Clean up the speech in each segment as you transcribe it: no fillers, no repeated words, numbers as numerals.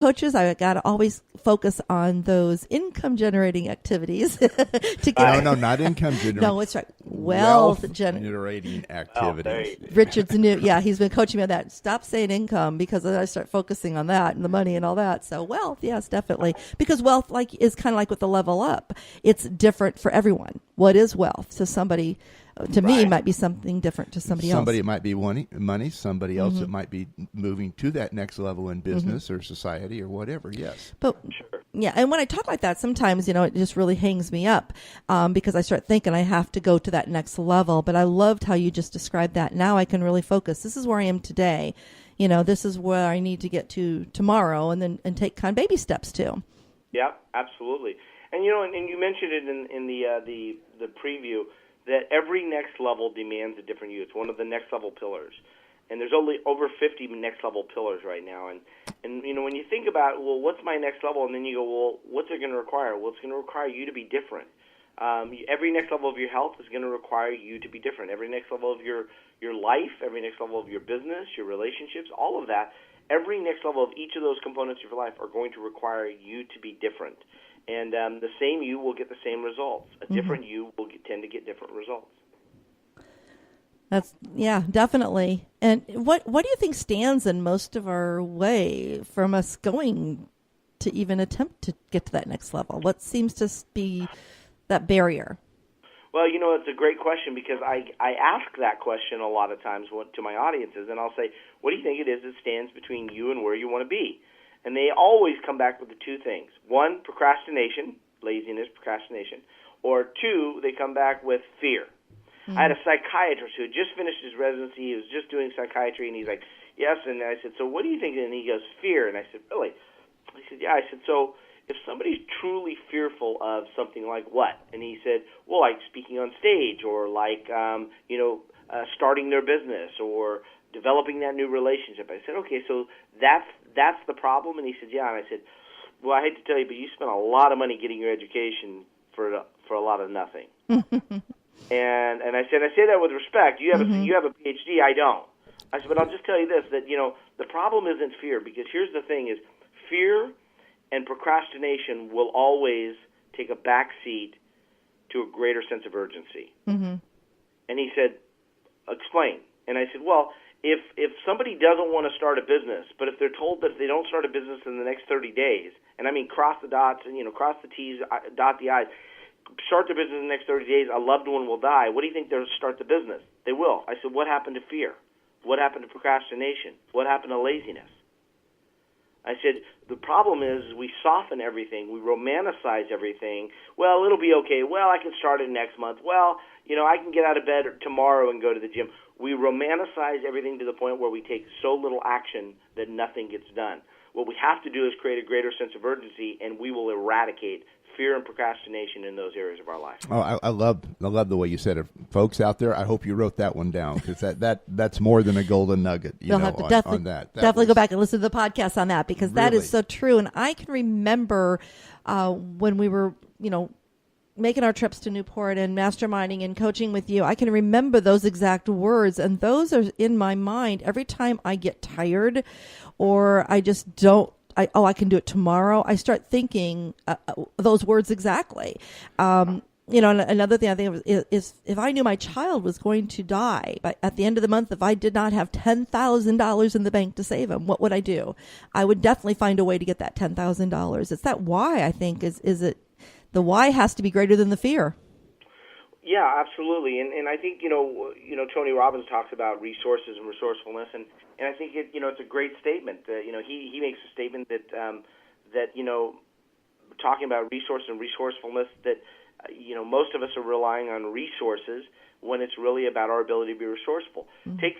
coaches, I got to always focus on those income generating activities to get. No, not income generating. No, it's right. Wealth generating activities. Richard's new. Yeah, he's been coaching me on that. Stop saying income, because then I start focusing on that and the money and all that. So wealth, yes, definitely. Because wealth is kind of like with the level up. It's different for everyone. What is wealth? So somebody, to me, might be something different to somebody else. Somebody might be wanting money. Somebody else it might be moving to that next level in business or society or whatever. Yes. But yeah, and when I talk like that, sometimes, it just really hangs me up because I start thinking I have to go to that next level. But I loved how you just described that. Now I can really focus. This is where I am today. This is where I need to get to tomorrow, and take kind of baby steps too. Yeah, absolutely. And and you mentioned it in the preview, that every next level demands a different you. It's one of the next level pillars. And there's only over 50 next level pillars right now. And when you think about, well, what's my next level? And then you go, well, what's it going to require? Well, it's going to require you to be different. Every next level of your health is going to require you to be different. Every next level of your life, every next level of your business, your relationships, all of that, every next level of each of those components of your life are going to require you to be different. And the same you will get the same results. A different you will tend to get different results. Definitely. And what do you think stands in most of our way from us going to even attempt to get to that next level? What seems to be that barrier? Well, it's a great question, because I ask that question a lot of times to my audiences, and I'll say, what do you think it is that stands between you and where you want to be? And they always come back with the two things. One, procrastination, laziness, procrastination. Or two, they come back with fear. I had a psychiatrist who had just finished his residency. He was just doing psychiatry, and he's like, yes. And I said, so what do you think? And he goes, fear. And I said, really? He said, yeah. I said, so if somebody's truly fearful of something, like what? And he said, well, like speaking on stage, or like, starting their business, or developing that new relationship. I said, okay, so that's the problem? And he said, yeah. And I said, well, I hate to tell you, but you spent a lot of money getting your education for a lot of nothing. And I said, I say that with respect. You have a PhD, I don't. I said, but I'll just tell you this, that the problem isn't fear, because here's the thing: is fear and procrastination will always take a back seat to a greater sense of urgency. And he said, explain. And I said, well, if somebody doesn't want to start a business, but if they're told that if they don't start a business in the next 30 days, and I mean cross the dots and cross the T's, dot the I's, start the business in the next 30 days, a loved one will die. What do you think they'll start the business? They will. I said, what happened to fear? What happened to procrastination? What happened to laziness? I said, the problem is we soften everything. We romanticize everything. Well, it'll be okay. Well, I can start it next month. Well, I can get out of bed tomorrow and go to the gym. We romanticize everything to the point where we take so little action that nothing gets done. What we have to do is create a greater sense of urgency, and we will eradicate fear and procrastination in those areas of our life. Oh, I love the way you said it, folks out there. I hope you wrote that one down, because that's more than a golden nugget. You'll have to definitely go back and listen to the podcast on that, because that is so true. And I can remember when we were, making our trips to Newport and masterminding and coaching with you. I can remember those exact words, and those are in my mind every time I get tired, or I just don't. I can do it tomorrow. I start thinking those words exactly. And another thing I think of is if I knew my child was going to die at the end of the month, if I did not have $10,000 in the bank to save him, what would I do? I would definitely find a way to get that $10,000. It's that why, I think, is it the why has to be greater than the fear. Yeah, absolutely. And I think, Tony Robbins talks about resources and resourcefulness, and I think it's a great statement. He makes a statement that talking about resource and resourcefulness, that most of us are relying on resources when it's really about our ability to be resourceful. Mm-hmm. Take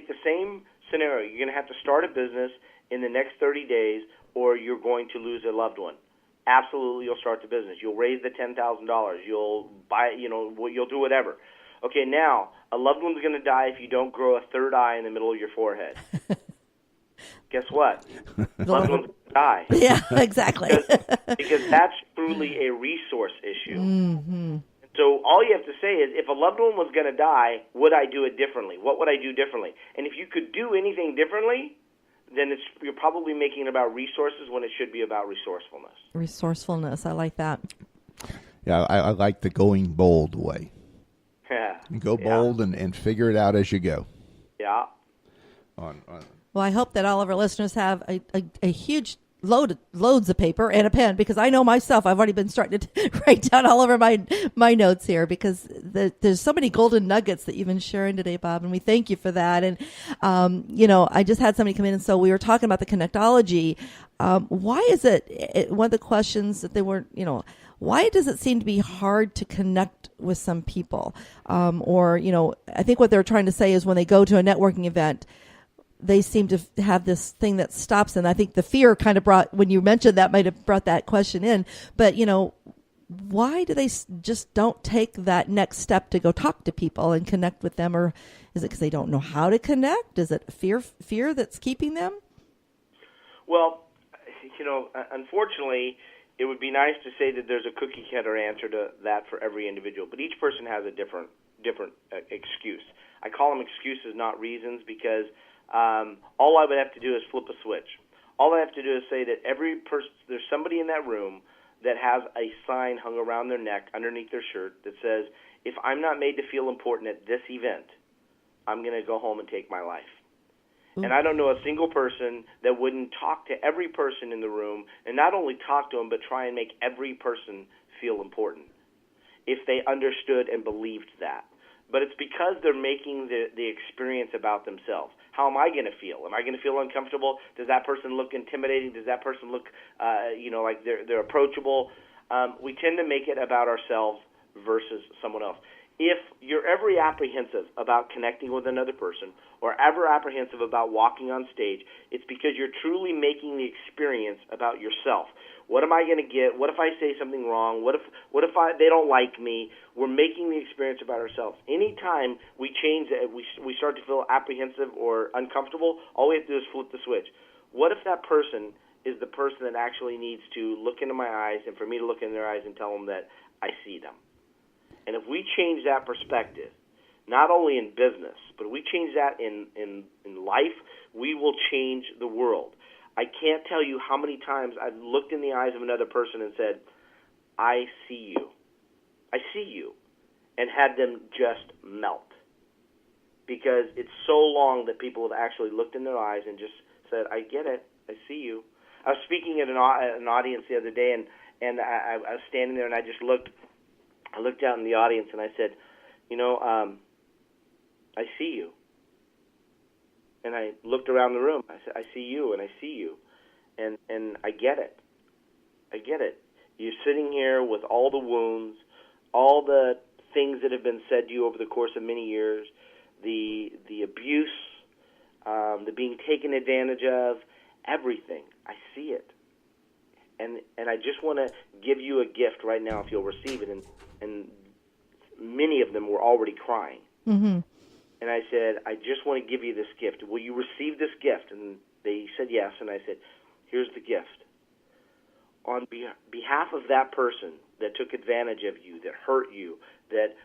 the same scenario. You're going to have to start a business in the next 30 days, or you're going to lose a loved one. Absolutely, you'll start the business. You'll raise the $10,000. You'll buy, you'll do whatever. Okay, now, a loved one's going to die if you don't grow a third eye in the middle of your forehead. Guess what? Loved one's going to die. Yeah, exactly. because that's truly a resource issue. Mm-hmm. So all you have to say is, if a loved one was going to die, would I do it differently? What would I do differently? And if you could do anything differently, then you're probably making it about resources when it should be about resourcefulness. Resourcefulness, I like that. Yeah, I like the going bold way. Go bold and figure it out as you go. Yeah. Well, I hope that all of our listeners have a huge loads of paper and a pen, because I know myself, I've already been starting to write down all over my notes here, because there's so many golden nuggets that you've been sharing today, Bob, and we thank you for that. And, I just had somebody come in, and so we were talking about the Connectology. Why is it one of the questions that they weren't, why does it seem to be hard to connect with some people? I think what they're trying to say is when they go to a networking event, they seem to have this thing that stops them. I think the fear kind of when you mentioned that, might have brought that question in. But, why do they just don't take that next step to go talk to people and connect with them? Or is it because they don't know how to connect? Is it fear that's keeping them? Well, unfortunately, it would be nice to say that there's a cookie-cutter answer to that for every individual, but each person has a different excuse. I call them excuses, not reasons, because all I would have to do is flip a switch. All I have to do is say that there's somebody in that room that has a sign hung around their neck underneath their shirt that says, if I'm not made to feel important at this event, I'm going to go home and take my life. And I don't know a single person that wouldn't talk to every person in the room, and not only talk to them, but try and make every person feel important if they understood and believed that. But it's because they're making the experience about themselves. How am I going to feel? Am I going to feel uncomfortable? Does that person look intimidating? Does that person look, like they're approachable? We tend to make it about ourselves versus someone else. If you're ever apprehensive about connecting with another person or ever apprehensive about walking on stage, it's because you're truly making the experience about yourself. What am I going to get? What if I say something wrong? What if they don't like me? We're making the experience about ourselves. Anytime we change it, we start to feel apprehensive or uncomfortable, all we have to do is flip the switch. What if that person is the person that actually needs to look into my eyes and for me to look in their eyes and tell them that I see them? And if we change that perspective, not only in business, but we change that in life, we will change the world. I can't tell you how many times I've looked in the eyes of another person and said, I see you. I see you. And had them just melt. Because it's so long that people have actually looked in their eyes and just said, I get it. I see you. I was speaking at an audience the other day, and I was standing there, and I just looked out in the audience, and I said, I see you. And I looked around the room. I said, I see you, and I see you. And I get it. I get it. You're sitting here with all the wounds, all the things that have been said to you over the course of many years, the abuse, the being taken advantage of, everything. I see it. And I just want to give you a gift right now if you'll receive it. And many of them were already crying. Mm-hmm. And I said, I just want to give you this gift. Will you receive this gift? And they said yes. And I said, here's the gift. On behalf of that person that took advantage of you, that hurt you, that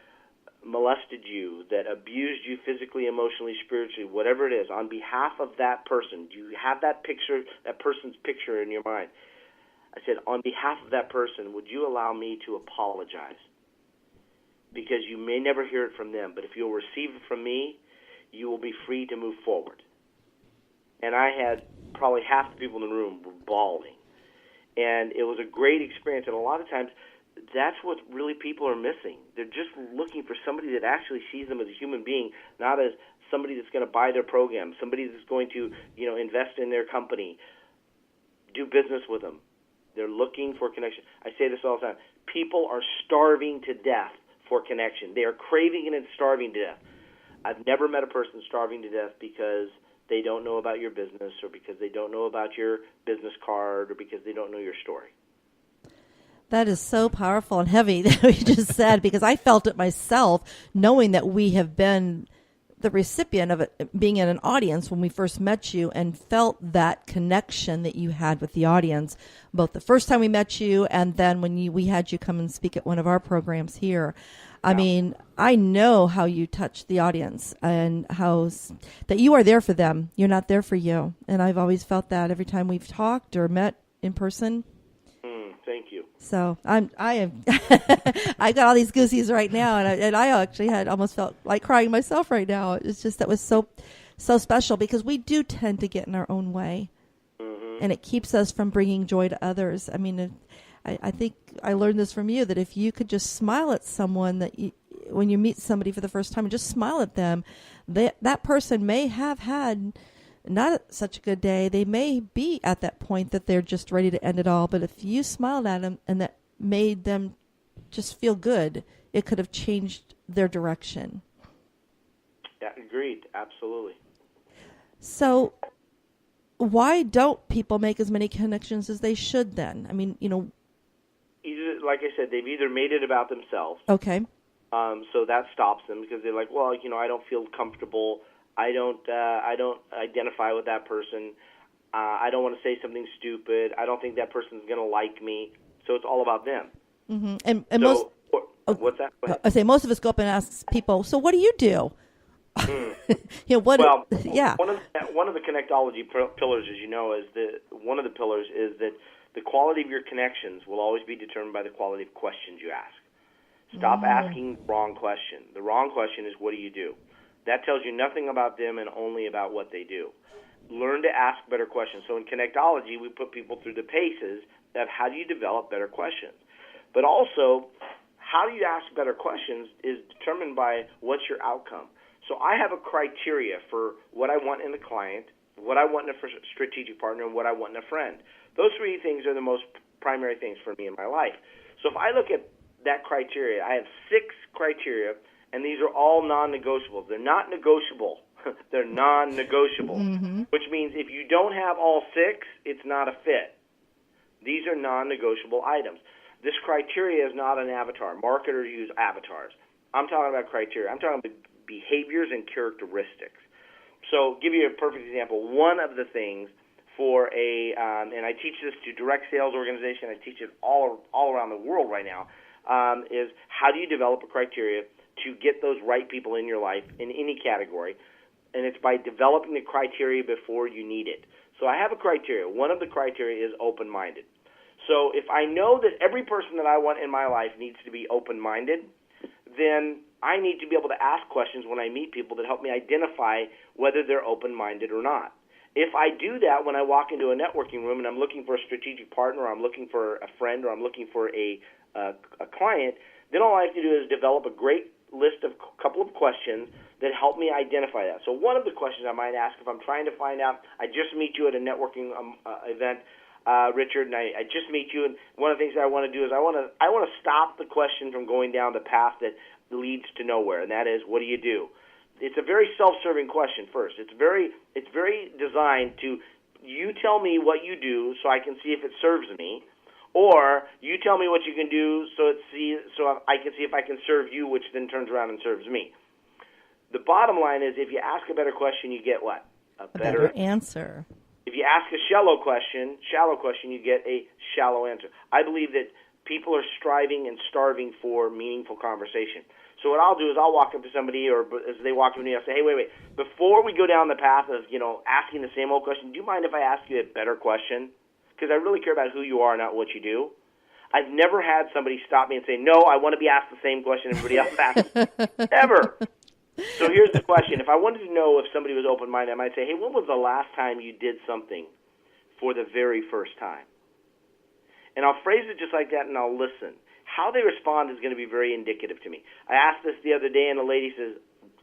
molested you, that abused you physically, emotionally, spiritually, whatever it is, on behalf of that person, do you have that picture, that person's picture in your mind? I said, on behalf of that person, would you allow me to apologize? Because you may never hear it from them, but if you'll receive it from me, you will be free to move forward. And I had probably half the people in the room were bawling. And it was a great experience, and a lot of times that's what really people are missing. They're just looking for somebody that actually sees them as a human being, not as somebody that's going to buy their program, somebody that's going to, invest in their company, do business with them. They're looking for connection. I say this all the time. People are starving to death for connection. They are craving it and starving to death. I've never met a person starving to death because they don't know about your business or because they don't know about your business card or because they don't know your story. That is so powerful and heavy that we just said, because I felt it myself, knowing that we have been the recipient of it, being in an audience when we first met you and felt that connection that you had with the audience, both the first time we met you and then when we had you come and speak at one of our programs here. I mean, I know how you touch the audience and that you are there for them. You're not there for you. And I've always felt that every time we've talked or met in person. Thank you. So I got all these goosies right now, and I actually almost felt like crying myself right now. It's just that was so special because we do tend to get in our own way, and it keeps us from bringing joy to others. I mean, I think I learned this from you, that if you could just smile at someone when you meet somebody for the first time and just smile at them, that person may have had not such a good day. They may be at that point that they're just ready to end it all. But if you smiled at them and that made them just feel good, it could have changed their direction. Yeah, agreed. Absolutely. So why don't people make as many connections as they should then? I mean, Either, like I said, they've either made it about themselves. Okay. So that stops them because they're like, well, I don't feel comfortable. I don't identify with that person. I don't want to say something stupid. I don't think that person's going to like me. So it's all about them. Mm-hmm. And what's that? I say most of us go up and ask people, so what do you do? One of the connectology pillars, as you know, is one of the pillars is that the quality of your connections will always be determined by the quality of questions you ask. Stop asking the wrong question. The wrong question is, what do you do? That tells you nothing about them and only about what they do. Learn to ask better questions. So in Connectology, we put people through the paces of how do you develop better questions. But also, how do you ask better questions is determined by what's your outcome. So I have a criteria for what I want in a client, what I want in a strategic partner, and what I want in a friend. Those three things are the most primary things for me in my life. So if I look at that criteria, I have 6 criteria, and these are all non-negotiables. They're not negotiable. They're non-negotiable, which means if you don't have all 6, it's not a fit. These are non-negotiable items. This criteria is not an avatar. Marketers use avatars. I'm talking about criteria. I'm talking about behaviors and characteristics. So give you a perfect example. One of the things for and I teach this to direct sales organization, I teach it all around the world right now, is how do you develop a criteria to get those right people in your life in any category, and it's by developing the criteria before you need it. So I have a criteria. One of the criteria is open-minded. So if I know that every person that I want in my life needs to be open-minded, then I need to be able to ask questions when I meet people that help me identify whether they're open-minded or not. If I do that when I walk into a networking room and I'm looking for a strategic partner, or I'm looking for a friend, or I'm looking for a client, then all I have to do is develop a great list of a couple of questions that help me identify that. So one of the questions I might ask if I'm trying to find out, I just meet you at a networking event, Richard, and I just meet you, and one of the things that I want to do is I want to stop the question from going down the path that leads to nowhere, and that is, what do you do? It's a very self-serving question first. It's very designed to, you tell me what you do so I can see if it serves me, or you tell me what you can do so I can see if I can serve you, which then turns around and serves me. The bottom line is, if you ask a better question, you get what? A better answer. If you ask a shallow question, you get a shallow answer. I believe that people are striving and starving for meaningful conversation. So what I'll do is I'll walk up to somebody, or as they walk up to me, I'll say, hey, wait. Before we go down the path of, asking the same old question, do you mind if I ask you a better question? Because I really care about who you are, not what you do. I've never had somebody stop me and say, no, I want to be asked the same question everybody else asks. Ever. So here's the question. If I wanted to know if somebody was open-minded, I might say, hey, when was the last time you did something for the very first time? And I'll phrase it just like that, and I'll listen. How they respond is going to be very indicative to me. I asked this the other day, and the lady says,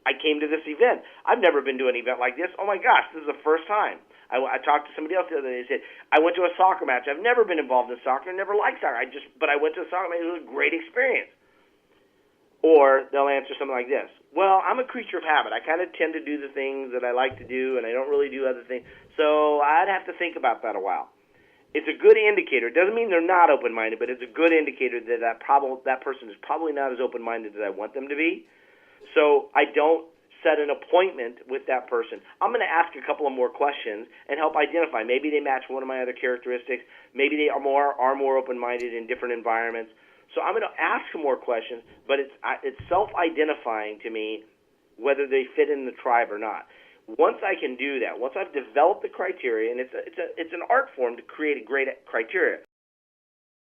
I came to this event. I've never been to an event like this. Oh, my gosh, this is the first time. I talked to somebody else the other day. They said, I went to a soccer match. I've never been involved in soccer, never liked soccer. But I went to a soccer match. It was a great experience. Or they'll answer something like this. Well, I'm a creature of habit. I kind of tend to do the things that I like to do, and I don't really do other things. So I'd have to think about that a while. It's a good indicator. It doesn't mean they're not open-minded, but it's a good indicator that person is probably not as open-minded as I want them to be. So I don't set an appointment with that person. I'm going to ask a couple of more questions and help identify. Maybe they match one of my other characteristics. Maybe they are more open-minded in different environments. So I'm going to ask some more questions, but it's self-identifying to me whether they fit in the tribe or not. Once I can do that, once I've developed the criteria, and it's an art form to create a great criteria.